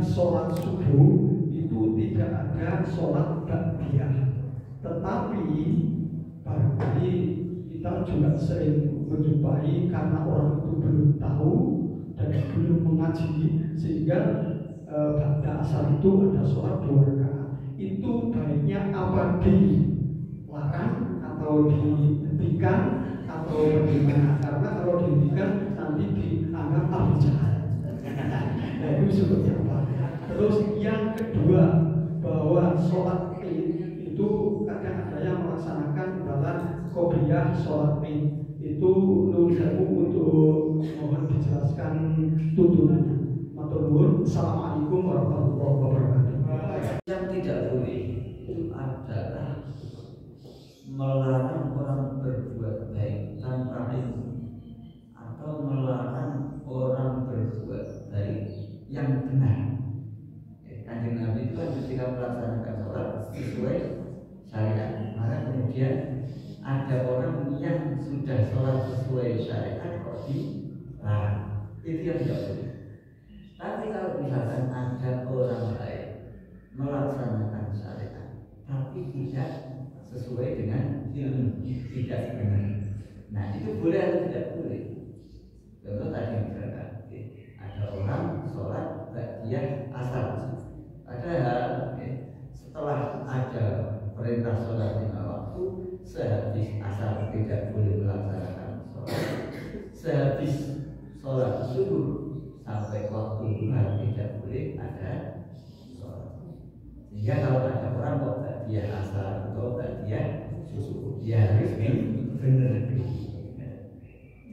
sholat subuh itu tidak ada sholat ba'diyah. Tetapi barangkali kita juga sering menjumpai karena orang itu belum tahu dan belum mengaji, sehingga ba'da asar itu ada sholat 2 rakaat. Itu baiknya apa dilarang atau dihentikan atau bagaimana? Karena kalau dihentikan nanti dianggap ahli jahat. Nah, itu sebetulnya apa? Terus yang kedua, bahwa sholat itu kadang ada yang melaksanakan dalam qobliyah sholat itu nulisanmu untuk mohon dijelaskan tuntunannya. Matur nuwun. Assalamualaikum warahmatullahi wabarakatuh. Yang tidak boleh itu adalah melarang orang berbuat baik tanpa ilmu atau melarang orang berbuat baik yang benar. Kanjeng Nabi itu kan ketika melaksanakan sholat sesuai syariat, maka kemudian ada orang yang sudah sholat sesuai syariat kok dilarang. Itu yang tidak boleh. Tapi kalau misalkan ada orang lain melaksanakan syariat tapi tidak sesuai dengan ilmu, tidak benar, nah itu boleh atau tidak boleh? Contoh tadi misalkan ada orang sholat ba'diyah asar, padahal setelah ada perintah sholat 5 waktu, sehabis asar tidak boleh melaksanakan sholat, sehabis sholat subuh sampai waktu duha tidak boleh ada sholat. Sehingga kalau ada orang kok ba'diyah asar atau ba'diyah subuh, dia harus benar.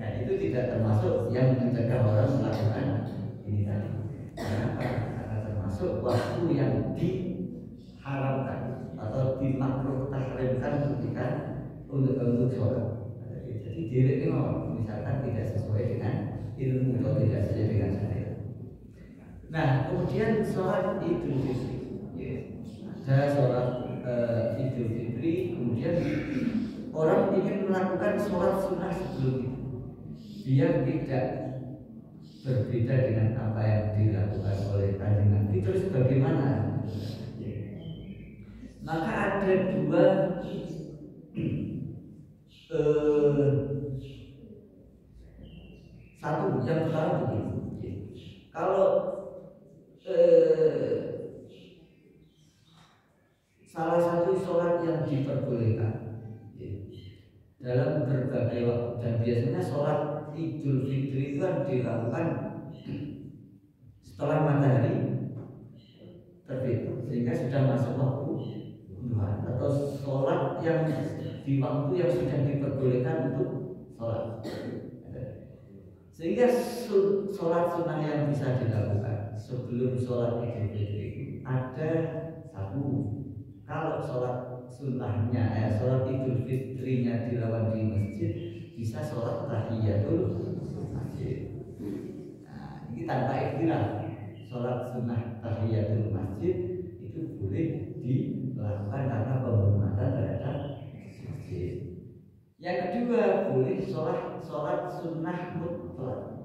Nah itu tidak termasuk yang mencegah orang melakukan ini tadi. Kenapa? Karena termasuk waktu yang diharamkan atau dimakruh tahrimkan ketika untuk sholat. Jadi diri ini misalkan tidak sesuai dengan ilmu atau tidak sesuai dengan syariat. Nah kemudian sholat Idul Fitri, ada sholat Idul Fitri, kemudian orang ingin melakukan sholat sunnah sebelum itu biar tidak berbeda dengan apa yang dilakukan oleh Kanjeng Nabi. Terus bagaimana? Maka ada dua satu yang pertama begini, kalau salah satu sholat yang diperbolehkan dalam berbagai waktu, dan biasanya sholat Idul Fitri itu kan dilakukan setelah matahari terbit, sehingga sudah masuk waktu duha, atau sholat yang di waktu yang sudah diperbolehkan untuk sholat. Sehingga sholat sunnah yang bisa dilakukan sebelum sholat Idul Fitri ada satu. Kalau sholat sunnahnya, sholat Idul Fitrinya dilakukan di masjid, bisa sholat tahiyatul masjid. Nah, ini tanpa ikhtilaf, sholat sunnah tahiyatul masjid itu boleh dilakukan karena penghormatan terhadap masjid. Yang kedua, boleh sholat sunnah mutlak.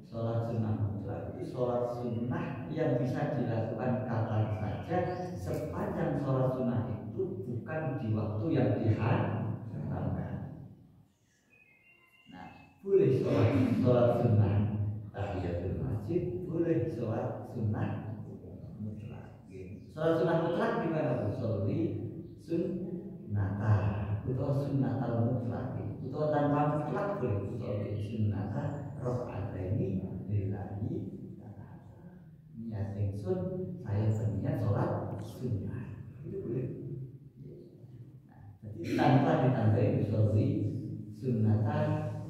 Sholat sunnah mutlak itu sholat sunnah yang bisa dilakukan kapan saja sepanjang sholat sunnah itu bukan di waktu yang diharamkan. Nah, boleh sholat sunnah tahiyatul masjid, boleh sholat sunnah mutlak. Sholat sunnah mutlak gimana bu? Sholli sunnata atau sunnatal mutlak, atau tanpa mutlak boleh. Sholli sunnata rakaataini lillahi ta'ala. Niat ingsun saya berniat sholat sunnah, itu boleh. Nah, jadi tanpa ditambahin sholli sunnatan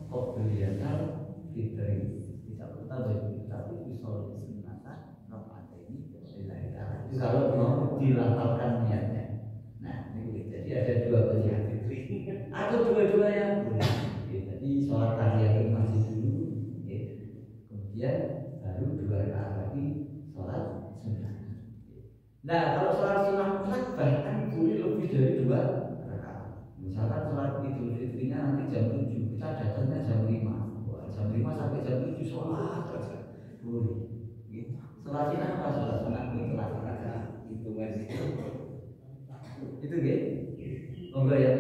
qobliyatal fitri, tidak perlu tambahin, tapi sholli sunnatan rakaataini lillahi ta'ala. Itu kalau mau dilafalkan niatnya. Nah, ini jadi ada dua pilihan fitri atau dua-dua yang boleh. Jadi sholat tahiyatul masjid dulu, kemudian baru 2 rakaat lagi sholat sunnah. Nah, kalau sholat sunnah mutlak bahkan boleh lebih dari 2 rakaat. Misalkan sholat Idul Fitrinya nanti jam 7, kita datangnya jam 5. Wah, jam 5 sampai jam 7 sholat saja boleh. Kelasnya apa sudah sunat kelas ada hitungan itu gitu. Oh enggak ya,